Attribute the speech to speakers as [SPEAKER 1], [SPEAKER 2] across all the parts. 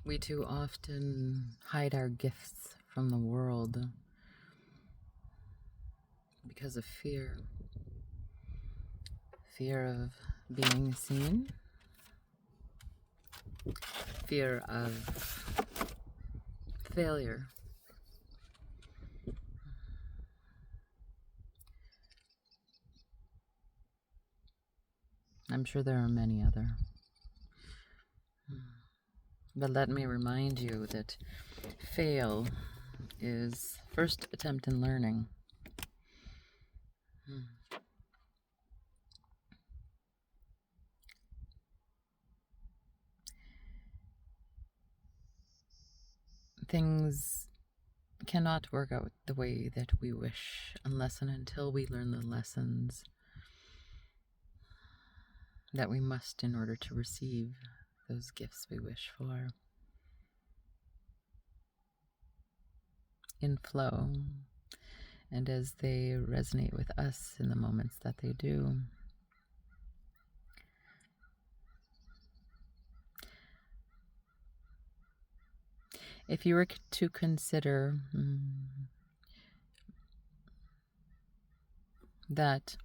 [SPEAKER 1] We too often hide our gifts from the world because of fear. Fear of being seen, fear of failure. I'm sure there are many other. But let me remind you that fail is first attempt in learning. Things cannot work out the way that we wish unless and until we learn the lessons that we must in order to receive those gifts we wish for. In flow, and as they resonate with us in the moments that they do. If you were to consider that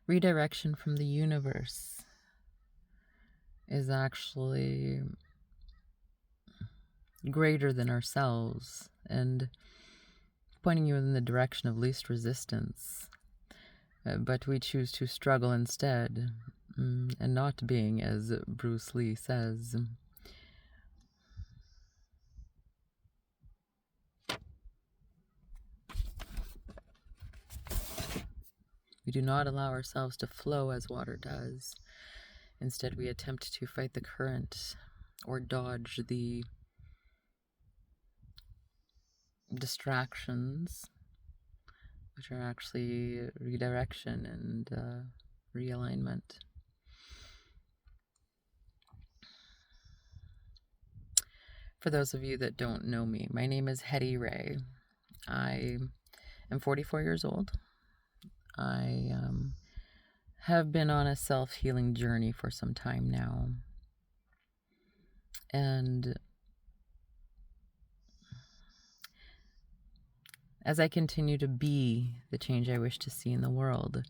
[SPEAKER 1] redirection from the universe is actually greater than ourselves and pointing you in the direction of least resistance, but we choose to struggle instead, and not being, as Bruce Lee says, we do not allow ourselves to flow as water does. Instead, we attempt to fight the current or dodge the distractions, which are actually redirection and realignment. For those of you that don't know me, my name is Hetty Ray. I am 44 years old. I have been on a self-healing journey for some time now. And as I continue to be the change I wish to see in the world,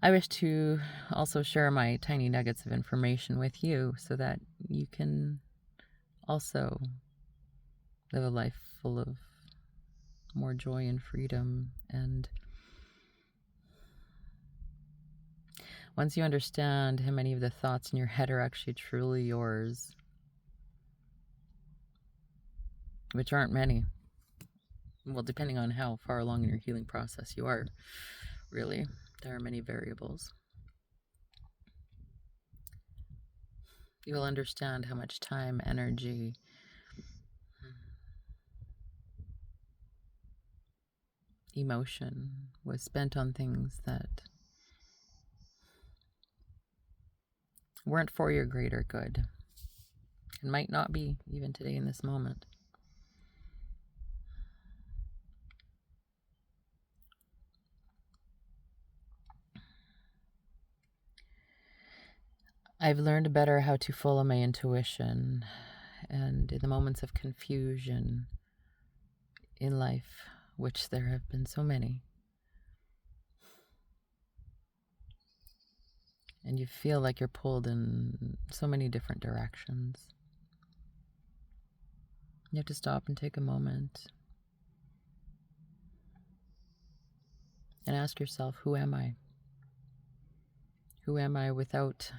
[SPEAKER 1] I wish to also share my tiny nuggets of information with you so that you can also live a life full of more joy and freedom. And once you understand how many of the thoughts in your head are actually truly yours, which aren't many, well, depending on how far along in your healing process you are, really, there are many variables. You will understand how much time, energy, emotion was spent on things that weren't for your greater good and might not be even today in this moment. I've learned better how to follow my intuition, and in the moments of confusion in life, which there have been so many, and you feel like you're pulled in so many different directions, you have to stop and take a moment and ask yourself, who am I? Who am I without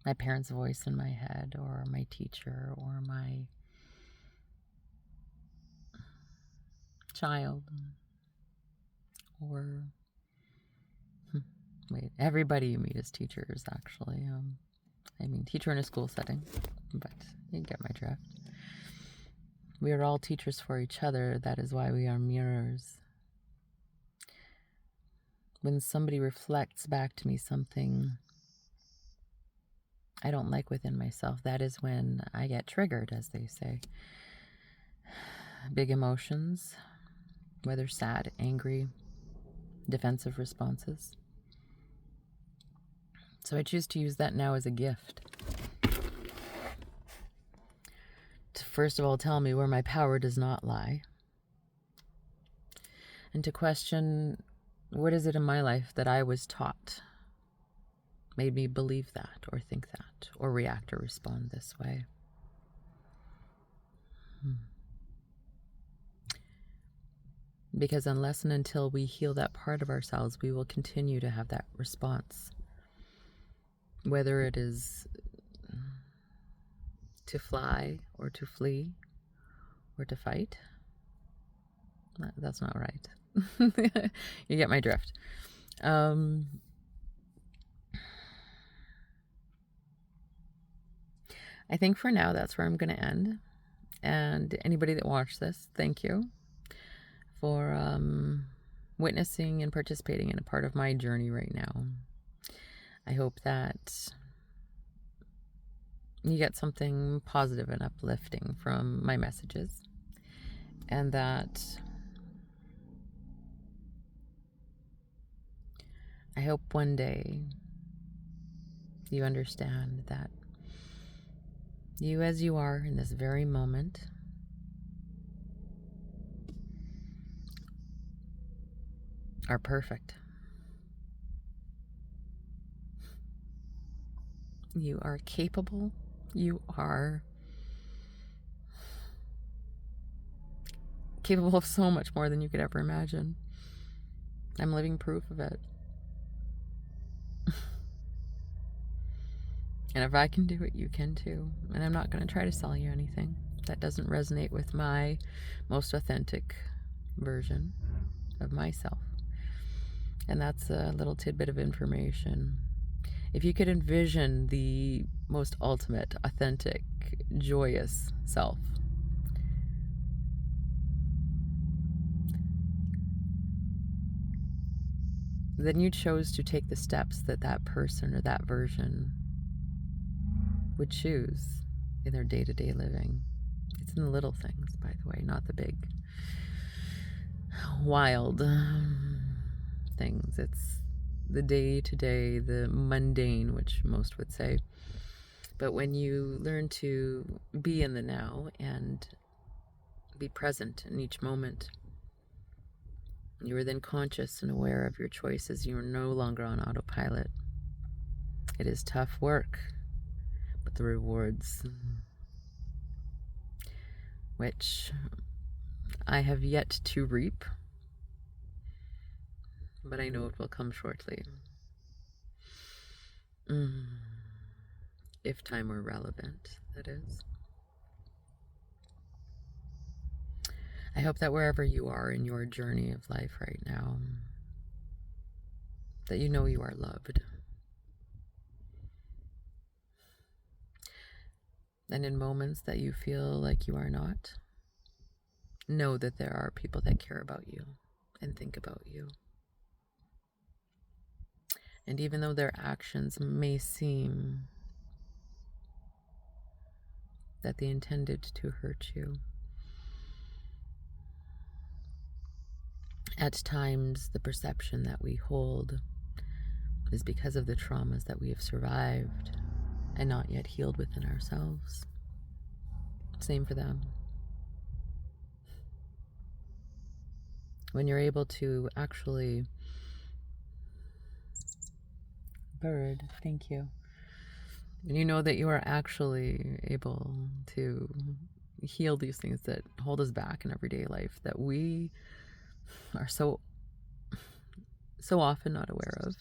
[SPEAKER 1] my parents' voice in my head, or my teacher, or my child, or everybody you meet is teachers, actually. Teacher in a school setting, but you get my drift. We are all teachers for each other. That is why we are mirrors. When somebody reflects back to me something I don't like within myself, that is when I get triggered, as they say. Big emotions, whether sad, angry, defensive responses. So I choose to use that now as a gift. To first of all tell me where my power does not lie. And to question, what is it in my life that I was taught made me believe that, or think that, or react or respond this way? Because unless and until we heal that part of ourselves, we will continue to have that response. Whether it is to fly, or to flee, or to fight. That's not right. You get my drift. I think for now that's where I'm going to end. And anybody that watched this, thank you for witnessing and participating in a part of my journey right now. I hope that you get something positive and uplifting from my messages, and that I hope one day you understand that you as you are in this very moment are perfect. You are capable. You are capable of so much more than you could ever imagine. I'm living proof of it. And if I can do it, you can too. And I'm not going to try to sell you anything that doesn't resonate with my most authentic version of myself. And that's a little tidbit of information. If you could envision the most ultimate, authentic, joyous self, then you chose to take the steps that that person or that version would choose in their day-to-day living. It's in the little things, by the way, not the big, wild things. It's the day-to-day, the mundane, which most would say. But when you learn to be in the now and be present in each moment, you are then conscious and aware of your choices. You are no longer on autopilot. It is tough work, but the rewards, which I have yet to reap, but I know it will come shortly. If time were relevant, that is. I hope that wherever you are in your journey of life right now, that you know you are loved. And in moments that you feel like you are not, know that there are people that care about you and think about you. And even though their actions may seem that they intended to hurt you, at times the perception that we hold is because of the traumas that we have survived and not yet healed within ourselves. Same for them. When you're able to actually... Bird, thank you. And you know that you are actually able to heal these things that hold us back in everyday life, that we are so often not aware of.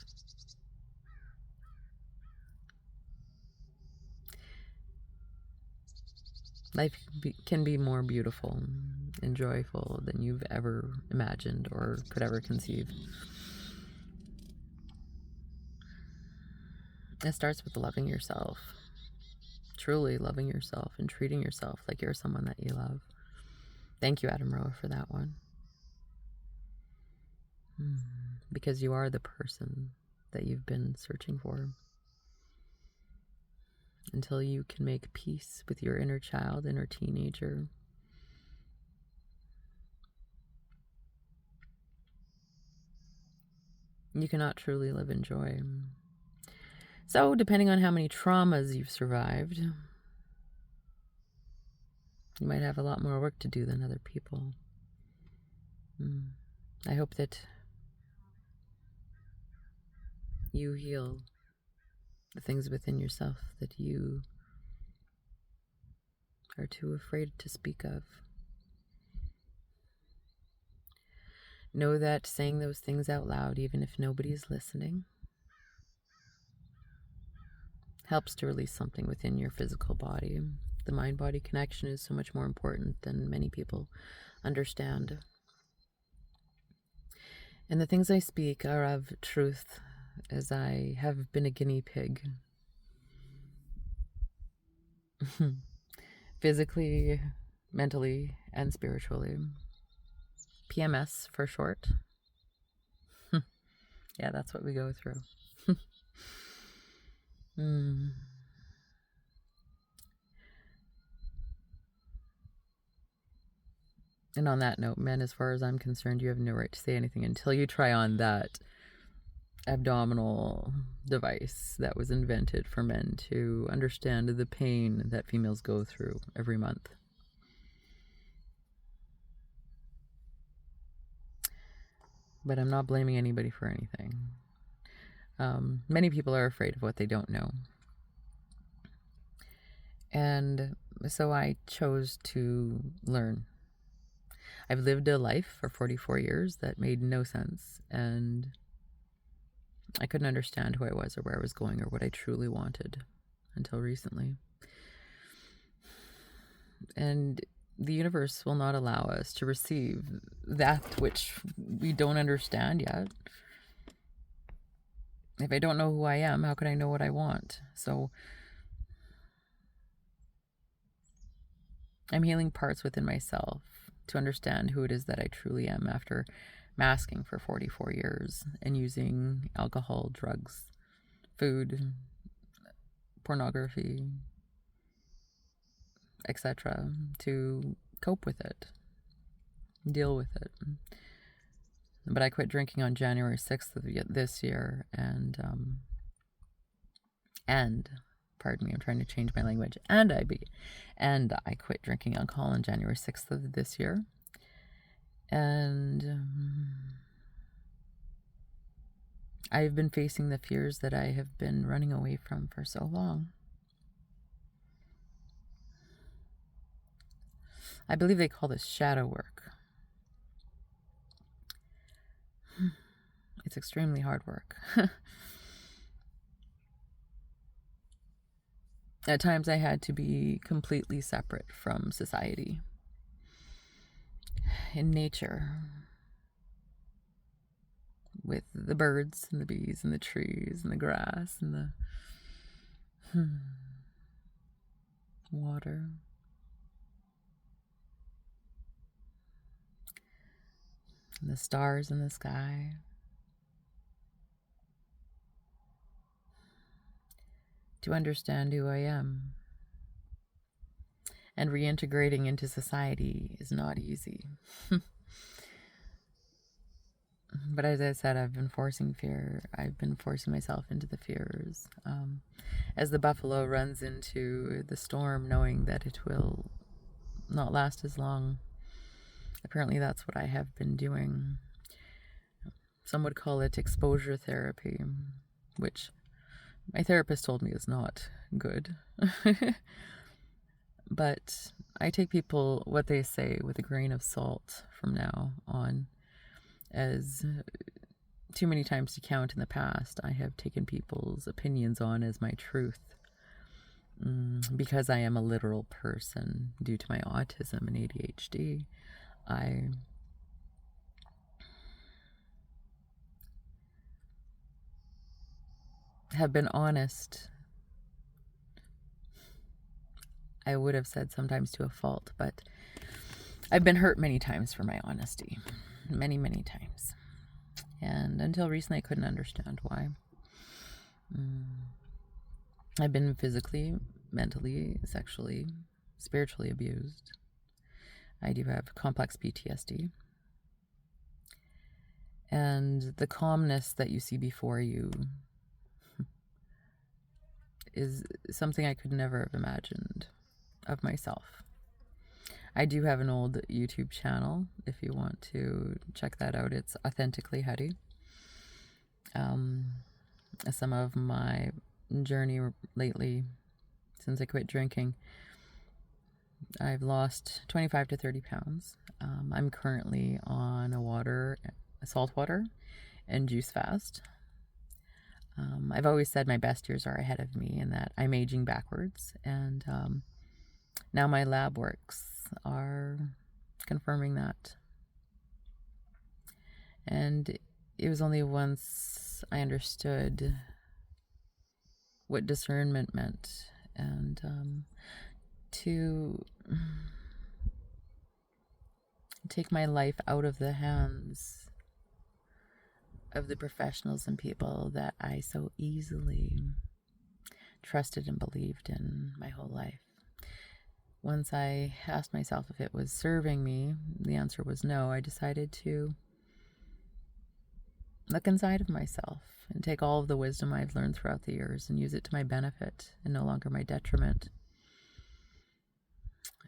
[SPEAKER 1] Life can be more beautiful and joyful than you've ever imagined or could ever conceive. It starts with loving yourself, truly loving yourself and treating yourself like you're someone that you love. Thank you, Adam Roa, for that one. Because you are the person that you've been searching for. Until you can make peace with your inner child, inner teenager, you cannot truly live in joy. So, depending on how many traumas you've survived, you might have a lot more work to do than other people. I hope that you heal the things within yourself that you are too afraid to speak of. Know that saying those things out loud, even if nobody's listening, helps to release something within your physical body. The mind-body connection is so much more important than many people understand. And the things I speak are of truth, as I have been a guinea pig. Physically, mentally, and spiritually. PMS for short. Yeah, that's what we go through. And on that note, men, as far as I'm concerned, you have no right to say anything until you try on that abdominal device that was invented for men to understand the pain that females go through every month. But I'm not blaming anybody for anything. Many people are afraid of what they don't know. And so I chose to learn. I've lived a life for 44 years that made no sense, and I couldn't understand who I was or where I was going or what I truly wanted until recently. And the universe will not allow us to receive that which we don't understand yet. If I don't know who I am, how can I know what I want? So I'm healing parts within myself to understand who it is that I truly am after masking for 44 years and using alcohol, drugs, food, pornography, etc. to cope with it, deal with it. But I quit drinking on January 6th of this year, and pardon me, I'm trying to change my language. And I quit drinking alcohol on January 6th of this year. And I've been facing the fears that I have been running away from for so long. I believe they call this shadow work. It's extremely hard work. At times I had to be completely separate from society. In nature. With the birds and the bees and the trees and the grass and the water. And the stars in the sky. To understand who I am. And reintegrating into society is not easy. But as I said, I've been forcing myself into the fears. As the buffalo runs into the storm, knowing that it will not last as long. Apparently that's what I have been doing. Some would call it exposure therapy, which my therapist told me is not good. But I take people, what they say, with a grain of salt from now on, as too many times to count in the past, I have taken people's opinions on as my truth. Because I am a literal person due to my autism and ADHD, I have been honest. I would have said sometimes to a fault, but I've been hurt many times for my honesty. Many, many times. And until recently, I couldn't understand why. I've been physically, mentally, sexually, spiritually abused. I do have complex PTSD. And the calmness that you see before you is something I could never have imagined of myself. I do have an old YouTube channel if you want to check that out. It's Authentically Hetty. Some of my journey lately, since I quit drinking, I've lost 25 to 30 pounds. I'm currently on a salt water and juice fast. I've always said my best years are ahead of me and that I'm aging backwards. And now my lab works are confirming that. And it was only once I understood what discernment meant and to take my life out of the hands of the professionals and people that I so easily trusted and believed in my whole life. Once I asked myself if it was serving me, the answer was no. I decided to look inside of myself and take all of the wisdom I've learned throughout the years and use it to my benefit and no longer my detriment.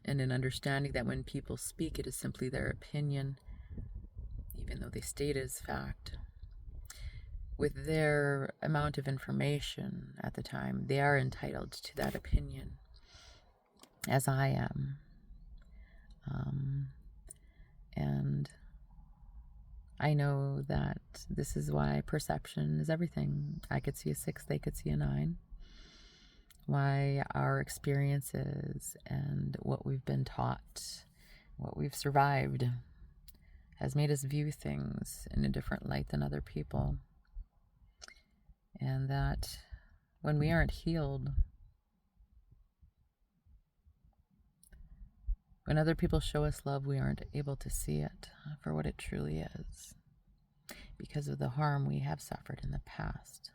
[SPEAKER 1] And in understanding that when people speak, it is simply their opinion, even though they state it as fact. With their amount of information at the time, they are entitled to that opinion, as I am. And I know that this is why perception is everything. I could see a 6, they could see a 9. Why our experiences and what we've been taught, what we've survived, has made us view things in a different light than other people. And that when we aren't healed, when other people show us love, we aren't able to see it for what it truly is because of the harm we have suffered in the past.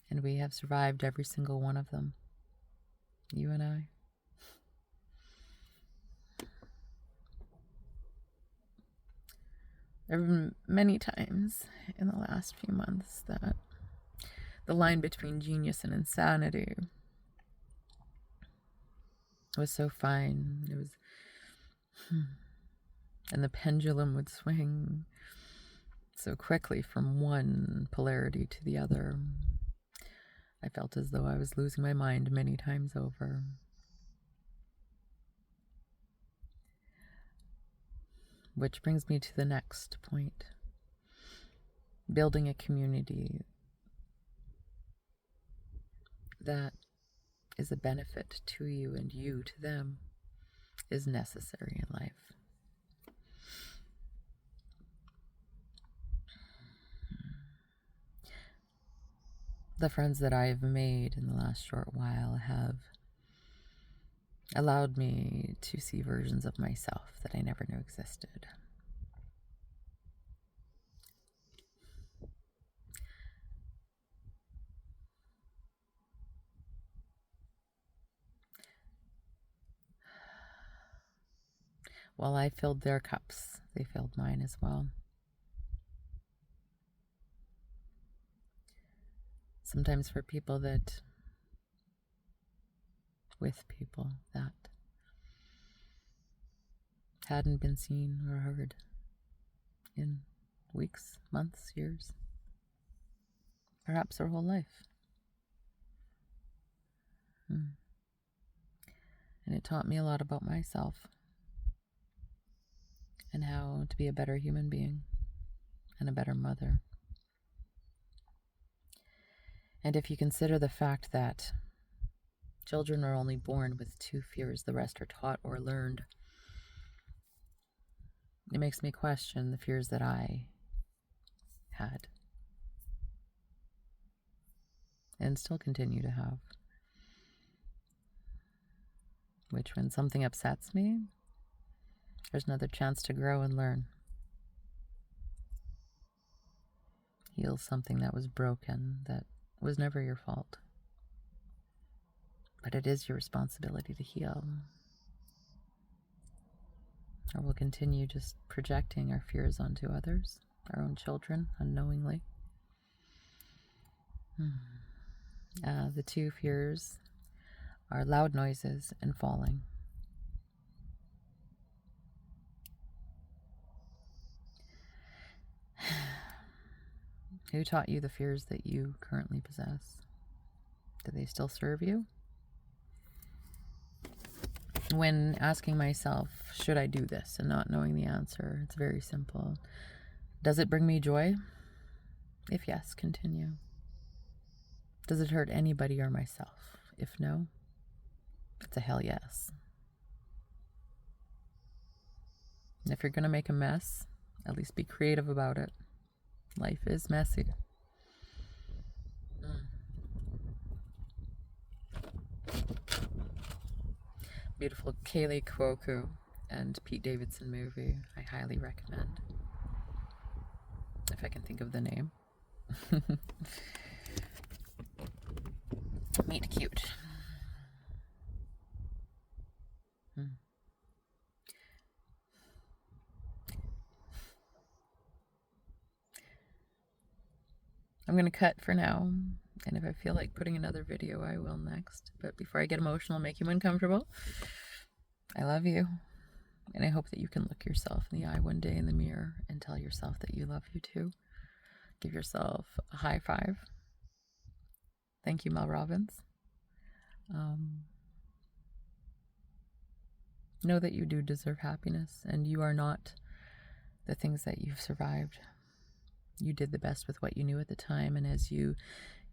[SPEAKER 1] And we have survived every single one of them, you and I. There have been many times in the last few months that the line between genius and insanity was so fine. It was, and the pendulum would swing so quickly from one polarity to the other. I felt as though I was losing my mind many times over. Which brings me to the next point. Building a community that is a benefit to you and you to them is necessary in life. The friends that I've made in the last short while have allowed me to see versions of myself that I never knew existed. While I filled their cups, they filled mine as well. Sometimes with people that hadn't been seen or heard in weeks, months, years, perhaps their whole life. And it taught me a lot about myself and how to be a better human being and a better mother. And if you consider the fact that children are only born with 2 fears, the rest are taught or learned, it makes me question the fears that I had and still continue to have. Which, when something upsets me, there's another chance to grow and learn. Heal something that was broken, that was never your fault. But it is your responsibility to heal. Or we'll continue just projecting our fears onto others our own children unknowingly. The two fears are loud noises and falling. Who taught you the fears that you currently possess? Do they still serve you? When asking myself, should I do this, and not knowing the answer, it's very simple. Does it bring me joy? If yes, continue. Does it hurt anybody or myself? If no, it's a hell yes. And if you're going to make a mess, at least be creative about it. Life is messy. Beautiful Kaylee Cuoco and Pete Davidson movie. I highly recommend. If I can think of the name. Meet cute. I'm going to cut for now, and if I feel like putting another video, I will next. But before I get emotional and make you uncomfortable, I love you, and I hope that you can look yourself in the eye one day in the mirror and tell yourself that you love you too. Give yourself a high five. Thank you, Mel Robbins. Know that you do deserve happiness, and you are not the things that you've survived. You did the best with what you knew at the time, and as you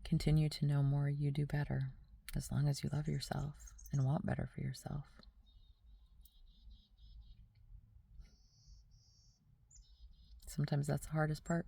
[SPEAKER 1] continue to know more, you do better, as long as you love yourself and want better for yourself. Sometimes that's the hardest part.